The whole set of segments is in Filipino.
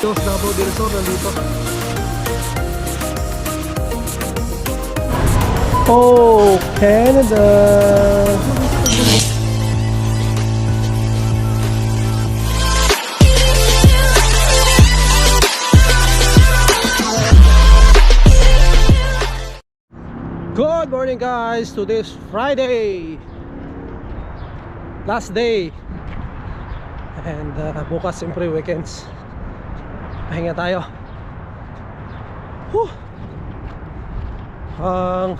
Dos Davao del Sur nandito. Oh, Canada! Good morning guys, to this Friday, last day. And bukas siyempre weekends, pahinga tayo. Ang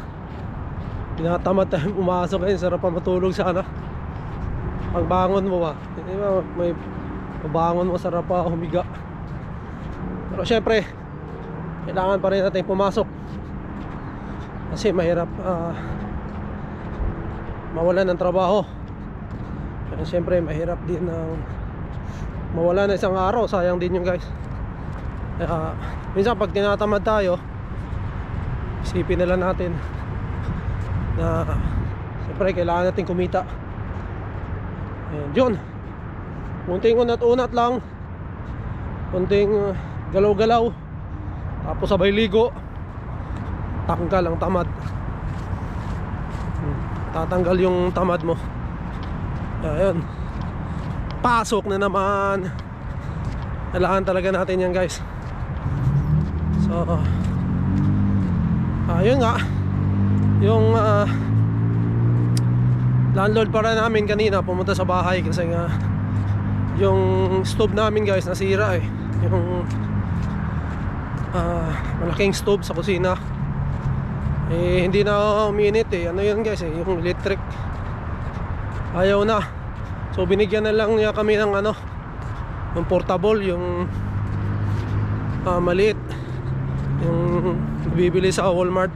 tinatamad tayo pumasok ngayon. Sarap pa matulog sana. Pag bangon mo ba, may pabangon mo, sarap pa humiga. Pero syempre kailangan pa rin natin pumasok kasi mahirap mawalan ng trabaho. At syempre mahirap din mawala na isang araw, sayang din yun guys. Minsan pag tinatamad tayo, isipin na lang natin na siyempre kailangan natin kumita. And yun, kunting unat-unat lang, kunting galaw-galaw, tapos sabay ligo, tanggal ang tamad. Tatanggal yung tamad mo. Ayun, pasok na naman. Kailangan talaga natin yan guys. So ayun nga, yung landlord para namin kanina pumunta sa bahay kasi nga yung stove namin guys nasira eh. Yung malaking stove sa kusina eh, hindi na uminit eh. Ano yun guys eh, yung electric ayaw na. So binigyan na lang niya kami ng yung portable, yung maliit, yung bibili sa Walmart.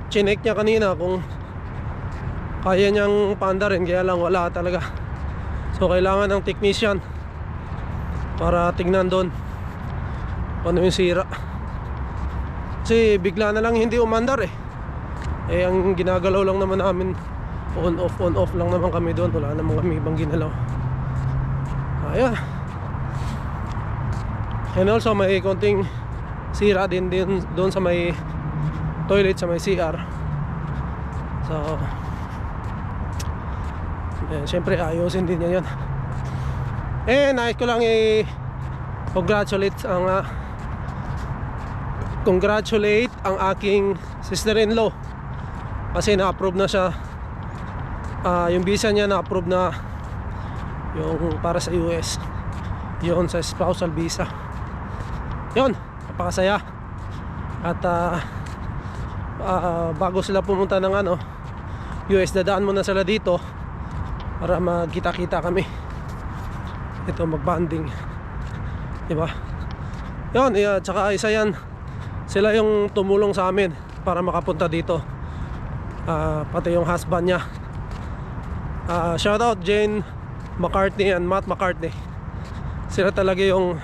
Chinek niya kanina kung kaya niyang paandarin, kaya lang wala talaga. So kailangan ng technician para tingnan doon ano yung sira. Kasi bigla na lang hindi umandar eh. Ang ginagalaw lang naman namin on off lang naman kami doon. Wala naman kami ibang ginalaw. Ayan. And also may konting sira din doon sa may toilet, sa may CR. So syempre ayusin din niya yun. Nais ko lang congratulate ang aking sister-in-law kasi na-approve na siya. Yung visa niya na-approve na, yung para sa US, yun sa spousal visa. Yun, napakasaya. At bago sila pumunta ng US, dadaan muna sila dito para magkita-kita kami. Ito, mag-bonding, diba? Yun, tsaka isa yan, sila yung tumulong sa amin para makapunta dito. Pati yung husband niya. Shout out Jane McCartney and Matt McCartney. Sila talaga yung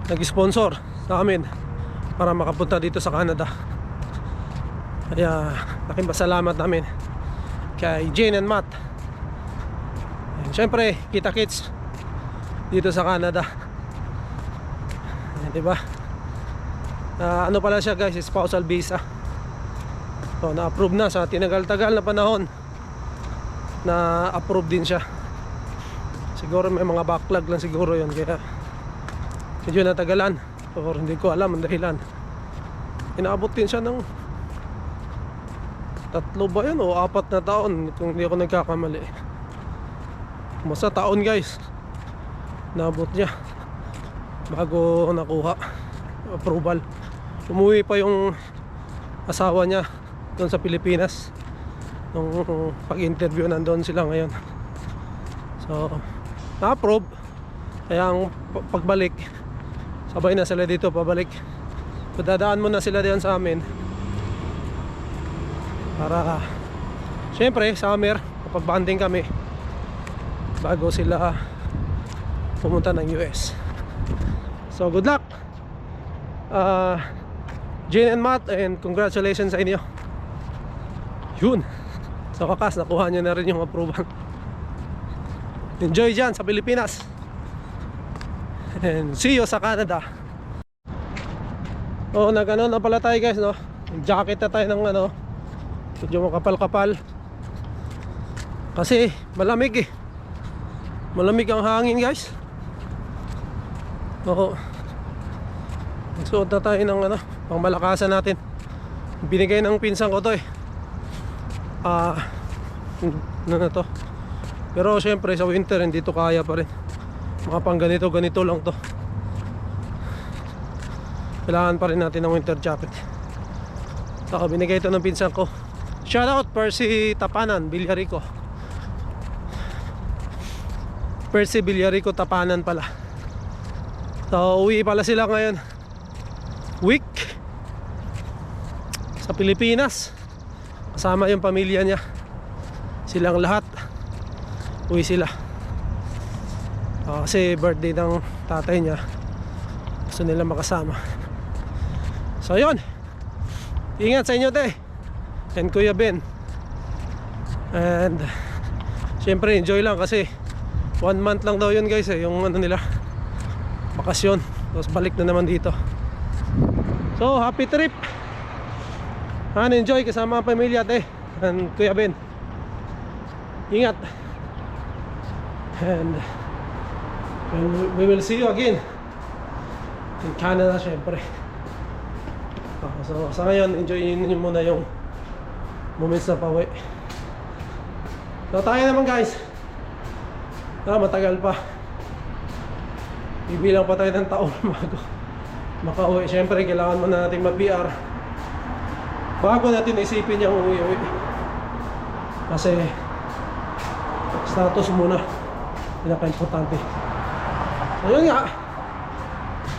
nag-sponsor sa amin para makapunta dito sa Canada. Kaya laking pasalamat namin kay Jane and Matt. And syempre kita-kits dito sa Canada. Diba? Ano pala siya guys, spousal visa. So na-approve na sa tinagal-tagal na panahon. Na-approve din siya. Siguro may mga backlog lang siguro yun, kaya medyo natagalan. Or hindi ko alam ang dahilan. Inaabot din siya ng 3 ba yun o 4 na taon kung hindi ako nagkakamali. Masa taon guys naabot niya bago nakuha approval. Umuwi pa yung asawa niya doon sa Pilipinas. Nung pag-interview nandun sila ngayon. So na-approve. Kaya ang pagbalik, sabay na sila dito pabalik. Dadaan muna sila diyan sa amin para syempre summer kapag bonding kami bago sila pumunta ng US. So good luck Jane and Matt, and congratulations sa inyo. Yun, sa wakas nakuha nyo na rin yung approval. Enjoy dyan sa Pilipinas. And see you sa Canada. Oh, nag-ano na pala tayo guys, no? Jacket na tayo ng ano, medyo makapal-kapal. Kasi malamig eh. Malamig ang hangin guys. Oo. Nagsuot na tayo ng ano, pangmalakasan natin. Binigay ng pinsan ko to eh. Ano na to. Pero syempre sa winter hindi to kaya pa rin. Mga pang ganito lang to. Kailangan pa rin natin ng winter jacket. So binigay ito ng pinsan ko. Shoutout Percy Tapanan Villarico. Percy Villarico Tapanan pala. So uwi pala sila ngayon week sa Pilipinas. Kasama yung pamilya niya. Silang lahat uwi sila. Kasi birthday ng tatay niya. Gusto nila makasama. So yun. Ingat sa inyo te. And Kuya Ben. And syempre enjoy lang kasi 1 month lang daw yun guys eh, yung ano nila, bakasyon. Tapos balik na naman dito. So happy trip. And enjoy kasama ang pamilya te. And Kuya Ben. Ingat. And we will see you again in Canada syempre. So sa ngayon enjoyin nyo muna yung moments na pauwi. So tayo naman guys, matagal pa, bibilang pa tayo ng taon bago makauwi. Syempre kailangan muna natin mag-PR bago natin isipin yung uwi-uwi. Kasi status muna pinaka-importante. So yun nga,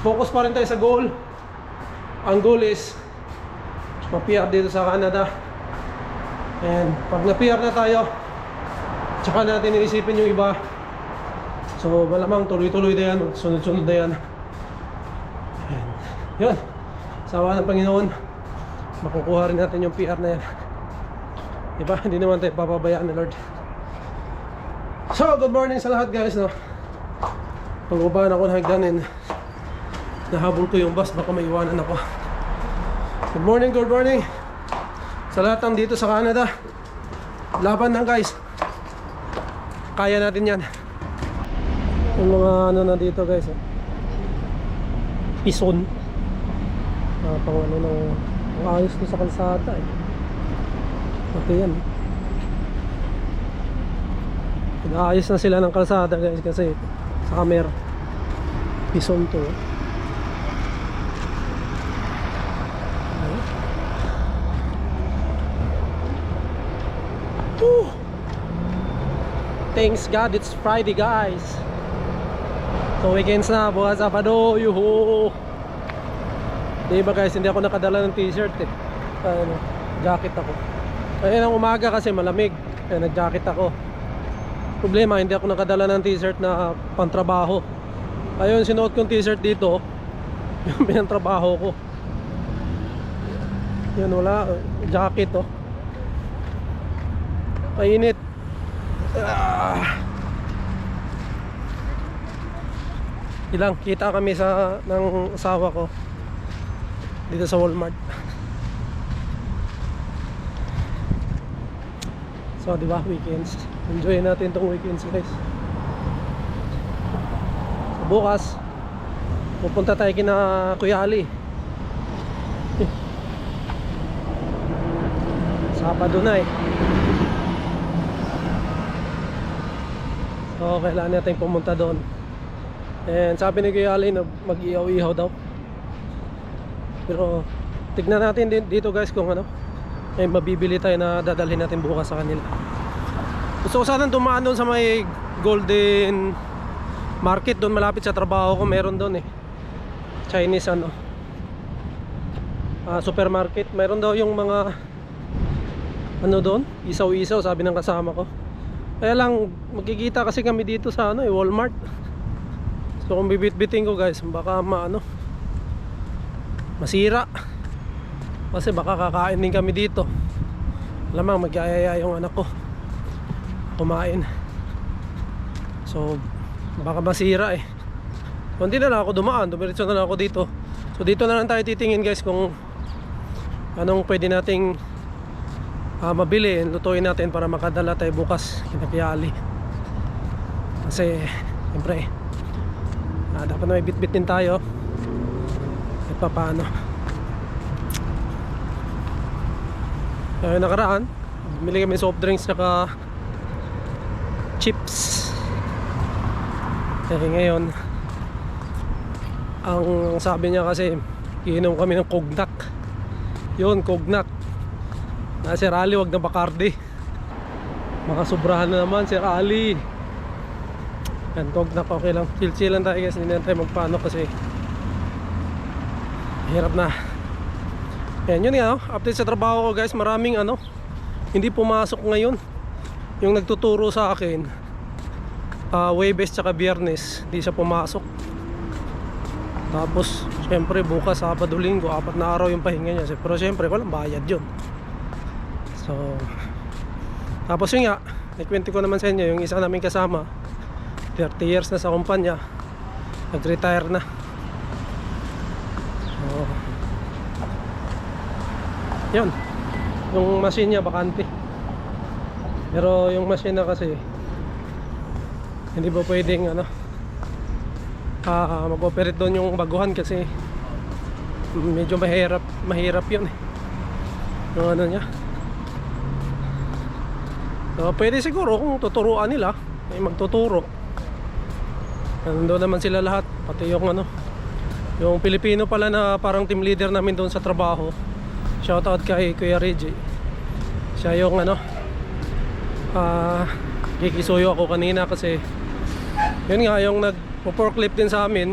focus pa rin tayo sa goal. Ang goal is ma-PR dito sa Canada. And pag na-PR na tayo, tsaka natin iisipin yung iba. So malamang tuloy-tuloy na yan, sunod-sunod na yan. And yun, sawa ng Panginoon, makukuha rin natin yung PR na yan. Diba? Hindi naman tayo papabayaan ni Lord. So good morning sa lahat guys, no? Pag-ubaan ako ng hagdanin, nahabol ko yung bus, baka may iwanan ako. Good morning sa lahat ng dito sa Canada. Laban lang guys, kaya natin yan. Yung mga ano na dito guys, pison, pang ano ng ayos ko sa kalsada eh. Okay yan. Nag-aayos na sila ng kalsada guys kasi sa camera pison to. Thanks God it's Friday guys. So weekends na, bukas Sabado. Yuhu. Diba guys, hindi ako nakadala ng t-shirt eh. Jacket ako. Kaya ng umaga kasi malamig, kaya nag-jacket ako. Problema, hindi ako nakadala ng t-shirt na pantrabaho. Ayun, sinuot kong t-shirt dito, yung pinantrabaho ko. Yun, wala, jacket oh. Mainit. Ilang kita kami ng asawa ko dito sa Walmart. So di ba, weekends, enjoy natin tong weekends guys. So, bukas pupunta tayo kina Kuya Ali. Sabado na eh. So kailangan natin pumunta doon. And sabi ni Kuya Ali na mag-ihaw-ihaw daw. Pero tignan natin dito guys kung ano may mabibili tayo na dadalhin natin bukas sa kanila. Gusto ko sanang dumaan doon sa may Golden Market doon malapit sa trabaho ko. Meron doon eh Chinese ano supermarket. Meron daw yung mga ano doon, isaw-isaw sabi ng kasama ko. Kaya lang magkikita kasi kami dito sa ano Walmart. So kung bibit-bitin ko guys, baka masira. Kasi baka kakain din kami dito. Lamang magyayaya yung anak ko kumain. So baka masira eh. So hindi na lang ako dumaan, dumiretso na lang ako dito. So dito na lang tayo titingin guys kung anong pwede nating mabili, lutuin natin para makadala tayo bukas kina Kuya Ali. Kasi siyempre dapat na may bit-bit din tayo at paano. Nakaraan bumili kami soft drinks saka chips. Ngayon ang sabi niya kasi iinom kami ng cognac. Yun, cognac na Sir Ali, wag na Bacardi. Makasubrahan na naman Sir Ali. Yan, cognac okay lang. Chill lang tayo guys, hindi na tayo magpaano kasi hirap na. Yan, yun nga, update sa trabaho ko guys. Maraming hindi pumasok ngayon. Yung nagtuturo sa akin Webes tsaka Biyernes, di siya pumasok. Tapos syempre bukas Sabado Linggo 4 na araw yung pahinga niya. Pero syempre walang bayad yun. So tapos yun nga, ikwento ko naman sa inyo yung isa namin kasama 30 years na sa kumpanya, nag-retire na. So yun, yung machine niya bakante. Pero yung machine na kasi hindi ba pwedeng mag-operate doon yung baguhan kasi medyo mahirap yun eh. Yung niya. So, pwede siguro kung tuturuan nila ay magtuturo. Nandun naman sila lahat, pati yung yung Pilipino pala na parang team leader namin doon sa trabaho. Shoutout kay Kuya Reggie. Siya yung kikisuyo ako kanina kasi yun nga yung nag-forklift din sa amin.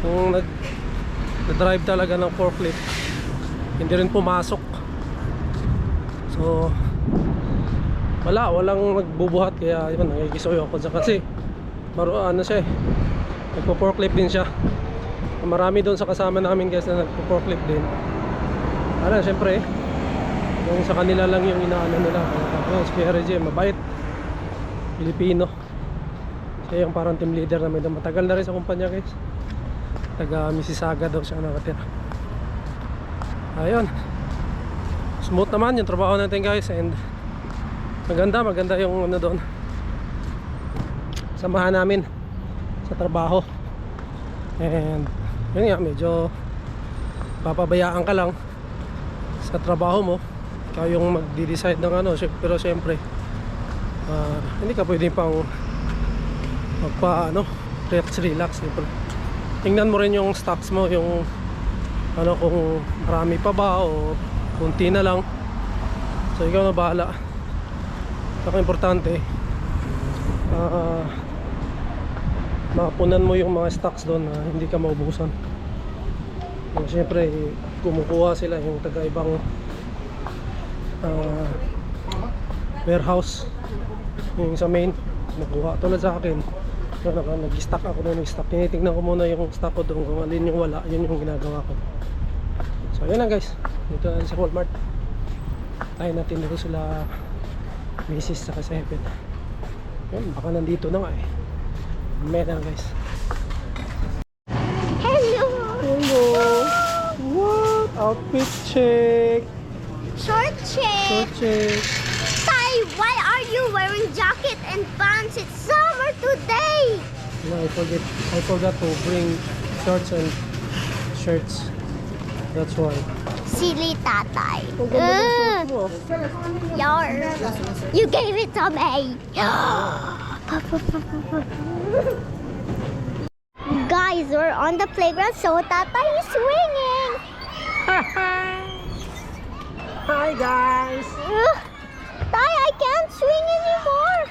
Yung nag-drive talaga ng forklift, hindi rin pumasok. So walang nagbubuhat kaya yun, nakikisuyo ako sa kasi siya eh, nagpo-forklift din siya. Marami doon sa kasama namin guys na nagpo-forklift din. Syempre yung sa kanila lang yung inaano nila. Tapos Kuya Reggie, mabait, Pilipino. Siya yung parang team leader namin doon. Matagal na rin sa kumpanya guys. Taga Mississauga daw siya nakatira. Ayun, smooth naman yung trabaho natin guys. And maganda yung doon, samahan namin sa trabaho. And yun nga, medyo papabayaan ka lang sa trabaho mo. Ikaw yung magdi-decide ng pero syempre hindi ka pwedeng pang relax. Tingnan mo rin yung stocks mo, yung kung marami pa ba o kunti na lang. So ikaw na bahala. Saka importante mapunan mo yung mga stocks doon na hindi ka maubusan. Siyempre kumukuha sila yung taga-ibang warehouse, yung sa main nakuha. Tulad sa akin, nag-stock ako na nag-stock. Tinitignan ko muna yung stock ko doon, kung alin yung wala, yun yung ginagawa ko. So yun lang guys, dito na sa Walmart. Tayo natin dito sila Mrs. saka 7. Yun, baka nandito na nga eh. Mamaya na guys. Hello! What? Outfit check! Short check! Ty, why are you wearing jacket and pants? It's summer today! No, I forgot to bring shorts and shirts. That's why. Silly tatay. Ang ganda ng shorts mo. You gave it to me! Guys, we're on the playground, so Tata is swinging! Hi guys! Tay, I can't swing anymore!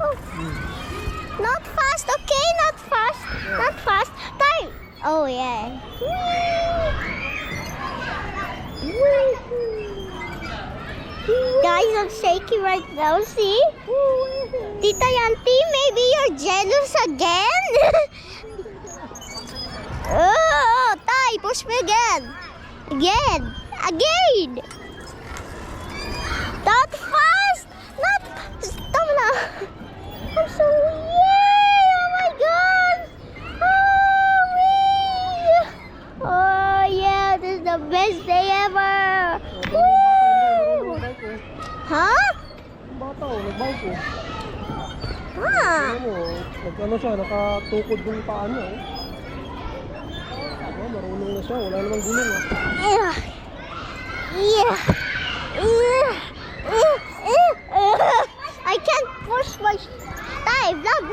Oh. Not fast, okay? Not fast. Not fast. Tay! Oh, yeah. Guys, I'm shaking right now, see? Tita Yanti, maybe you're jealous again? Oh, Tay, push me again. Again. Not fast. Not fast. Tama na. I'm so, yeah. nag-bike oh. Ah. Ano mo, nag-ano siya, nakatukod yung paa niya oh. Oh, marunong na siya, wala namang gulong ah. Yeah. Yeah. I can't push my. Tay, vlog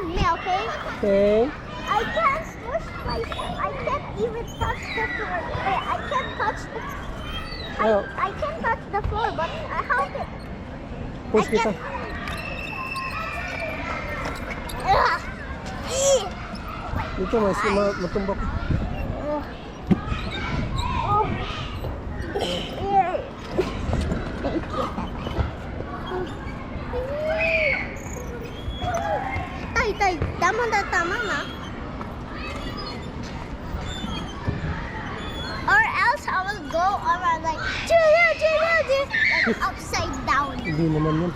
me, okay? Okay. I can't push my. I can't even touch the floor. Wait, I can't touch the. Oh, I can't touch the floor, but how can? push I kita. can't. Ugh. Dito, matumbak. Ugh. Oh. Thank you. Tay, tama na. Or else I will go around like upside down. Hindi naman yun.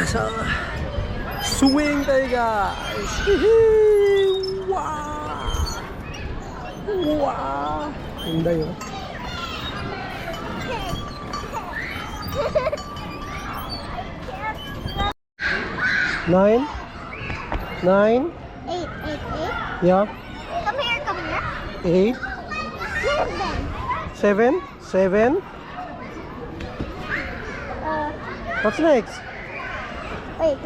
So, swing tayo guys! Hihi! Wow! Wow! Ganda yun. 9? 9? 8. Yeah. Come here. 8? 7. 7? What's next? Wait.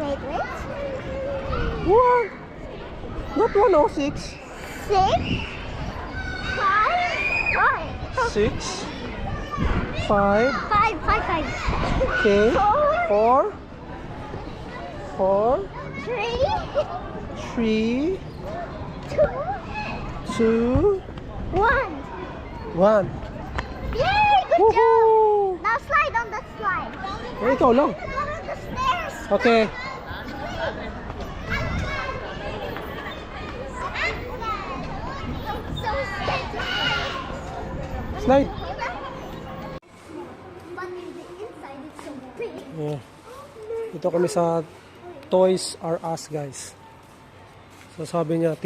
What? Not 106. 6. 5. 6? 5? 5. Okay. 4? 4? 3. 3? 2. 2? 1. 1? Yay! Good job. Woohoo! Now slide on the slide. Eh, ikaw lang. Go on the stairs. Okay. So scared. Slide. But in the inside, it's so big. Yeah. Ito kami sa Toys R Us guys. So sabi niya,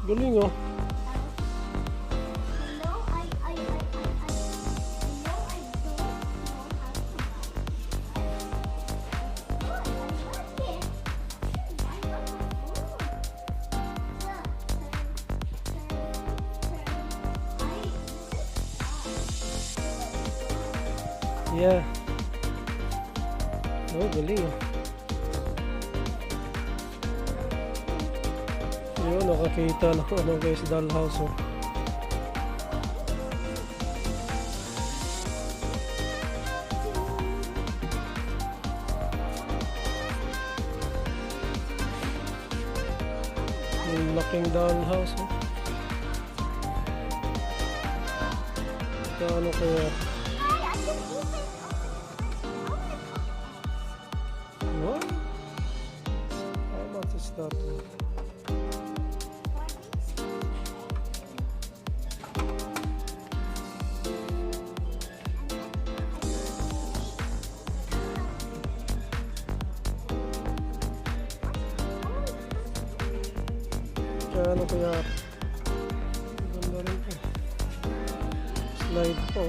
Galing oh. No, I no, I don't know how to. Yeah. Oh, galing oh. Yun, nakakita ng ano guys, dollhouse oh. Yung laking dollhouse oh. Kano kaya? What? How much is that one? Kano kaya? Ganda rin po. Slide po.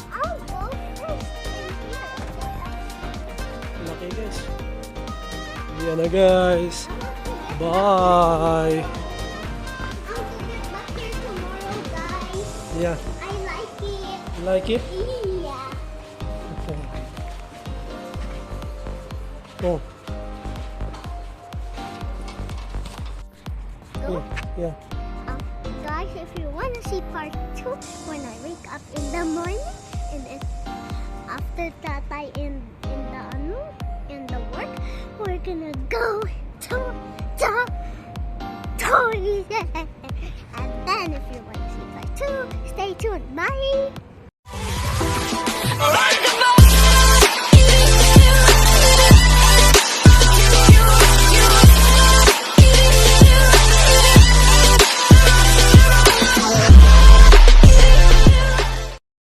I'll go first in here. Laki guys. Yan na guys. Bye. I'll get back here tomorrow, guys. Yeah. I like it. Like it? Yeah. Okay. Oh. Go. Yeah. Guys, if you want to see part 2 when I wake up in the morning and it's after tatay in the work, we're gonna go to and then if you want to see part 2, stay tuned. Bye.